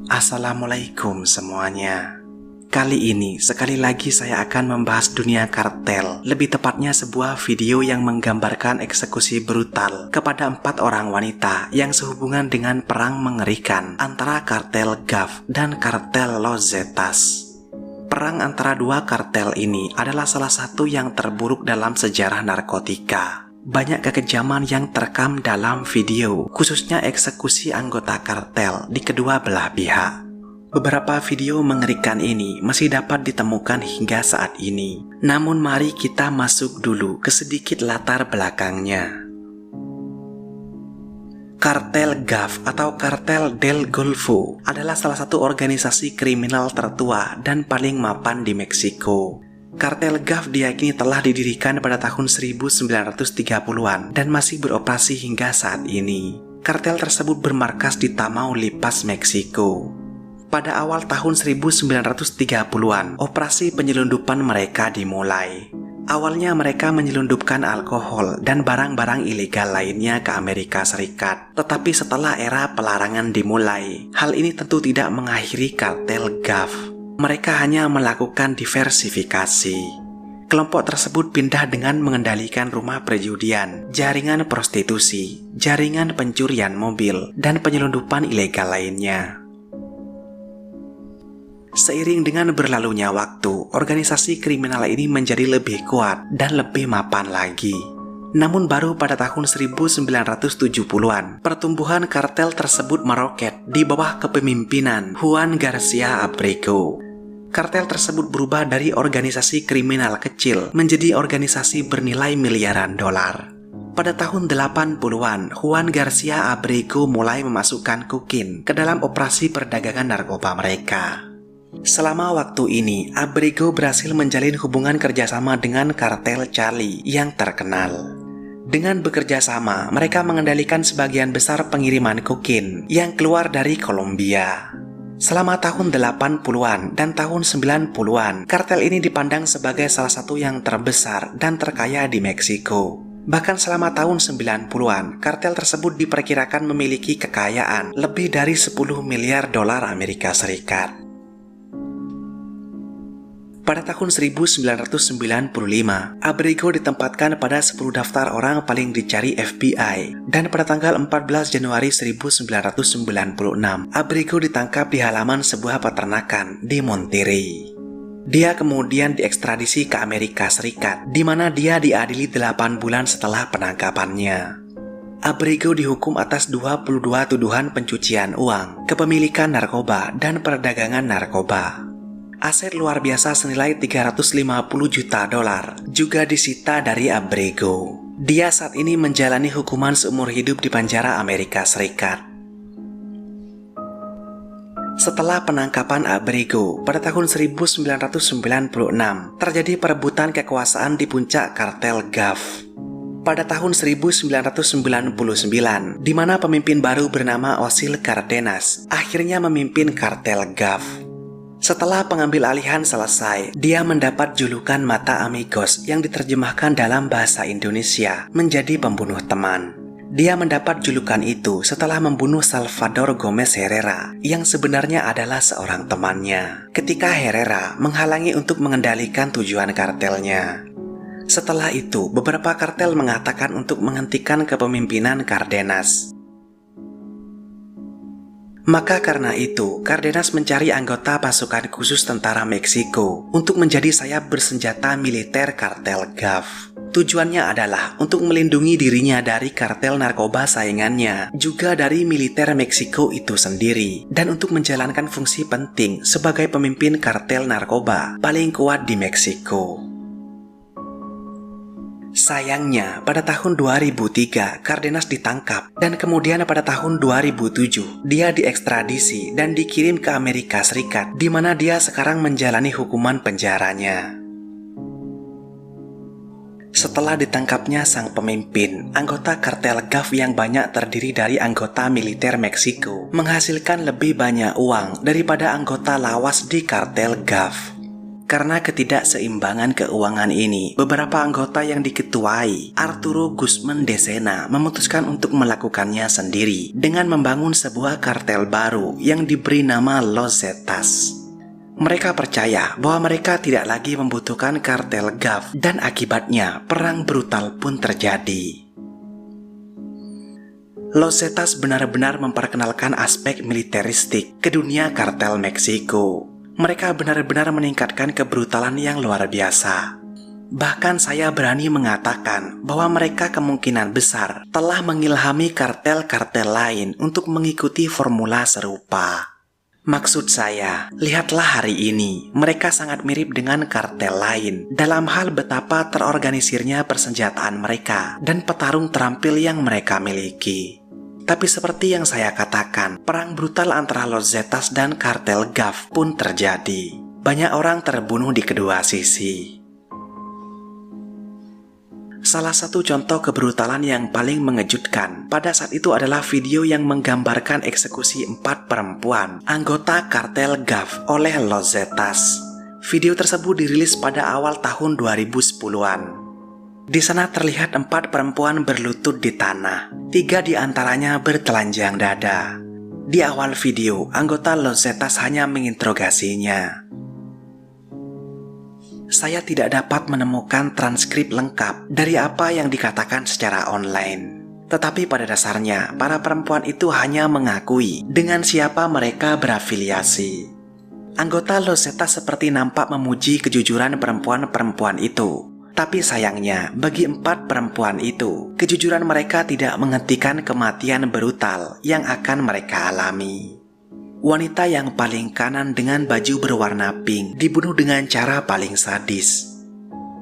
Assalamualaikum semuanya. Kali ini sekali lagi saya akan membahas dunia kartel. Lebih tepatnya sebuah video yang menggambarkan eksekusi brutal kepada 4 orang wanita yang sehubungan dengan perang mengerikan antara kartel GAF dan kartel Los Zetas. Perang antara dua kartel ini adalah salah satu yang terburuk dalam sejarah narkotika. Banyak kekejaman yang terekam dalam video, khususnya eksekusi anggota kartel di kedua belah pihak. Beberapa video mengerikan ini masih dapat ditemukan hingga saat ini. Namun mari kita masuk dulu ke sedikit latar belakangnya. Kartel GAF atau Kartel del Golfo adalah salah satu organisasi kriminal tertua dan paling mapan di Meksiko. Kartel GAF diyakini telah didirikan pada tahun 1930-an dan masih beroperasi hingga saat ini. Kartel tersebut bermarkas di Tamaulipas, Meksiko. Pada awal tahun 1930-an, operasi penyelundupan mereka dimulai. Awalnya mereka menyelundupkan alkohol dan barang-barang ilegal lainnya ke Amerika Serikat. Tetapi setelah era pelarangan dimulai, hal ini tentu tidak mengakhiri kartel GAF. Mereka hanya melakukan diversifikasi. Kelompok tersebut pindah dengan mengendalikan rumah perjudian, jaringan prostitusi, jaringan pencurian mobil, dan penyelundupan ilegal lainnya. Seiring dengan berlalunya waktu, organisasi kriminal ini menjadi lebih kuat dan lebih mapan lagi. Namun baru pada tahun 1970-an, pertumbuhan kartel tersebut meroket di bawah kepemimpinan Juan Garcia Abrego. Kartel tersebut berubah dari organisasi kriminal kecil menjadi organisasi bernilai miliaran dolar. Pada tahun 80-an, Juan Garcia Abrego mulai memasukkan kokain ke dalam operasi perdagangan narkoba mereka. Selama waktu ini, Abrego berhasil menjalin hubungan kerjasama dengan kartel Charlie yang terkenal. Dengan bekerja sama, mereka mengendalikan sebagian besar pengiriman kokain yang keluar dari Kolombia. Selama tahun 80-an dan tahun 90-an, kartel ini dipandang sebagai salah satu yang terbesar dan terkaya di Meksiko. Bahkan selama tahun 90-an, kartel tersebut diperkirakan memiliki kekayaan lebih dari 10 miliar dolar Amerika Serikat. Pada tahun 1995, Abrego ditempatkan pada 10 daftar orang paling dicari FBI, dan pada tanggal 14 Januari 1996, Abrego ditangkap di halaman sebuah peternakan di Monterrey. Dia kemudian diekstradisi ke Amerika Serikat, di mana dia diadili 8 bulan setelah penangkapannya. Abrego dihukum atas 22 tuduhan pencucian uang, kepemilikan narkoba, dan perdagangan narkoba. Aset luar biasa senilai 350 juta dolar juga disita dari Abrego. Dia saat ini menjalani hukuman seumur hidup di penjara Amerika Serikat. Setelah penangkapan Abrego pada tahun 1996, terjadi perebutan kekuasaan di puncak kartel GAF. Pada tahun 1999, di mana pemimpin baru bernama Osil Cardenas akhirnya memimpin kartel GAF. Setelah pengambil alihan selesai, dia mendapat julukan Mata Amigos yang diterjemahkan dalam bahasa Indonesia menjadi pembunuh teman. Dia mendapat julukan itu setelah membunuh Salvador Gomez Herrera yang sebenarnya adalah seorang temannya, ketika Herrera menghalangi untuk mengendalikan tujuan kartelnya. Setelah itu, beberapa kartel mengatakan untuk menghentikan kepemimpinan Cardenas. Maka karena itu, Cardenas mencari anggota pasukan khusus tentara Meksiko untuk menjadi sayap bersenjata militer kartel GAF. Tujuannya adalah untuk melindungi dirinya dari kartel narkoba saingannya, juga dari militer Meksiko itu sendiri, dan untuk menjalankan fungsi penting sebagai pemimpin kartel narkoba paling kuat di Meksiko. Sayangnya, pada tahun 2003, Cardenas ditangkap, dan kemudian pada tahun 2007, dia diekstradisi dan dikirim ke Amerika Serikat, di mana dia sekarang menjalani hukuman penjaranya. Setelah ditangkapnya sang pemimpin, anggota kartel GAF yang banyak terdiri dari anggota militer Meksiko menghasilkan lebih banyak uang daripada anggota lawas di kartel GAF. Karena ketidakseimbangan keuangan ini, beberapa anggota yang diketuai, Arturo Guzman de Sena, memutuskan untuk melakukannya sendiri dengan membangun sebuah kartel baru yang diberi nama Los Zetas. Mereka percaya bahwa mereka tidak lagi membutuhkan kartel GAF dan akibatnya perang brutal pun terjadi. Los Zetas benar-benar memperkenalkan aspek militeristik ke dunia kartel Meksiko. Mereka benar-benar meningkatkan kebrutalan yang luar biasa. Bahkan saya berani mengatakan bahwa mereka kemungkinan besar telah mengilhami kartel-kartel lain untuk mengikuti formula serupa. Maksud saya, lihatlah hari ini, mereka sangat mirip dengan kartel lain dalam hal betapa terorganisirnya persenjataan mereka dan petarung terampil yang mereka miliki. Tapi seperti yang saya katakan, perang brutal antara Los Zetas dan kartel GAF pun terjadi. Banyak orang terbunuh di kedua sisi. Salah satu contoh kebrutalan yang paling mengejutkan pada saat itu adalah video yang menggambarkan eksekusi 4 perempuan anggota kartel GAF oleh Los Zetas. Video tersebut dirilis pada awal tahun 2010-an. Di sana terlihat 4 perempuan berlutut di tanah, 3 di antaranya bertelanjang dada. Di awal video, anggota Los Zetas hanya menginterogasinya. Saya tidak dapat menemukan transkrip lengkap dari apa yang dikatakan secara online. Tetapi pada dasarnya, para perempuan itu hanya mengakui dengan siapa mereka berafiliasi. Anggota Los Zetas seperti nampak memuji kejujuran perempuan-perempuan itu. Tapi sayangnya, bagi 4 perempuan itu, kejujuran mereka tidak menghentikan kematian brutal yang akan mereka alami. Wanita yang paling kanan dengan baju berwarna pink dibunuh dengan cara paling sadis.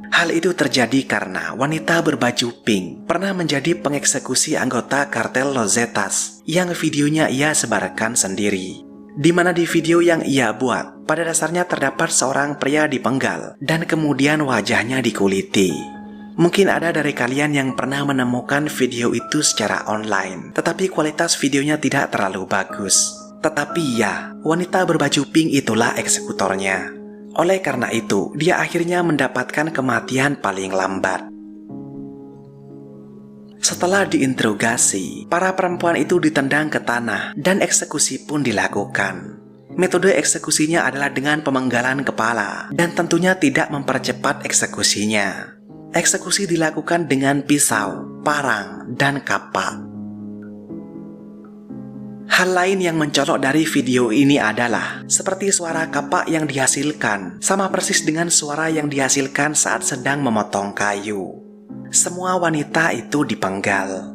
Hal itu terjadi karena wanita berbaju pink pernah menjadi pengeksekusi anggota kartel Los Zetas yang videonya ia sebarkan sendiri. Di mana di video yang ia buat, pada dasarnya terdapat seorang pria dipenggal dan kemudian wajahnya dikuliti. Mungkin ada dari kalian yang pernah menemukan video itu secara online, tetapi kualitas videonya tidak terlalu bagus. Tetapi ya, wanita berbaju pink itulah eksekutornya. Oleh karena itu, dia akhirnya mendapatkan kematian paling lambat. Setelah diinterogasi, para perempuan itu ditendang ke tanah dan eksekusi pun dilakukan. Metode eksekusinya adalah dengan pemenggalan kepala dan tentunya tidak mempercepat eksekusinya. Eksekusi dilakukan dengan pisau, parang, dan kapak. Hal lain yang mencolok dari video ini adalah seperti suara kapak yang dihasilkan, sama persis dengan suara yang dihasilkan saat sedang memotong kayu. Semua wanita itu dipenggal.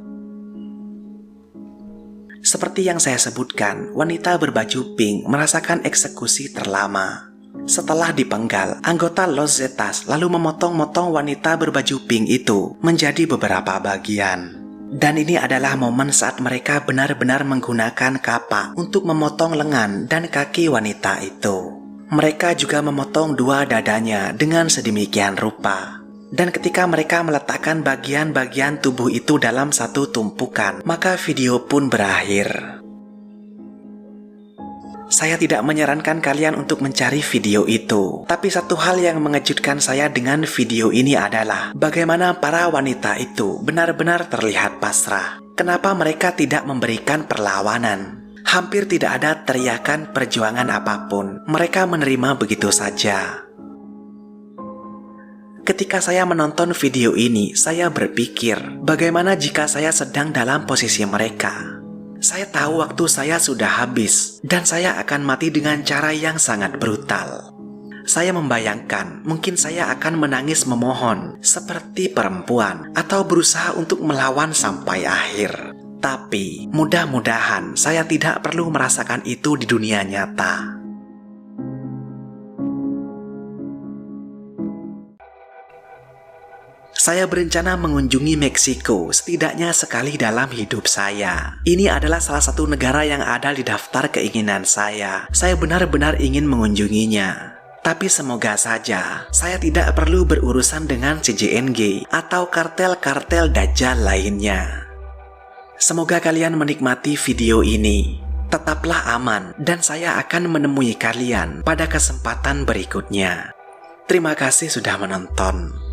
Seperti yang saya sebutkan, wanita berbaju pink merasakan eksekusi terlama. Setelah dipenggal, anggota Los Zetas lalu memotong-motong wanita berbaju pink itu menjadi beberapa bagian. Dan ini adalah momen saat mereka benar-benar menggunakan kapak untuk memotong lengan dan kaki wanita itu. Mereka juga memotong 2 dadanya dengan sedemikian rupa. Dan ketika mereka meletakkan bagian-bagian tubuh itu dalam satu tumpukan, maka video pun berakhir. Saya tidak menyarankan kalian untuk mencari video itu, tapi satu hal yang mengejutkan saya dengan video ini adalah bagaimana para wanita itu benar-benar terlihat pasrah. Kenapa mereka tidak memberikan perlawanan? Hampir tidak ada teriakan perjuangan apapun. Mereka menerima begitu saja. Ketika saya menonton video ini, saya berpikir, bagaimana jika saya sedang dalam posisi mereka? Saya tahu waktu saya sudah habis, dan saya akan mati dengan cara yang sangat brutal. Saya membayangkan, mungkin saya akan menangis memohon, seperti perempuan, atau berusaha untuk melawan sampai akhir. Tapi, mudah-mudahan saya tidak perlu merasakan itu di dunia nyata. Saya berencana mengunjungi Meksiko setidaknya sekali dalam hidup saya. Ini adalah salah satu negara yang ada di daftar keinginan saya. Saya benar-benar ingin mengunjunginya. Tapi semoga saja saya tidak perlu berurusan dengan CJNG atau kartel-kartel Dajjal lainnya. Semoga kalian menikmati video ini. Tetaplah aman dan saya akan menemui kalian pada kesempatan berikutnya. Terima kasih sudah menonton.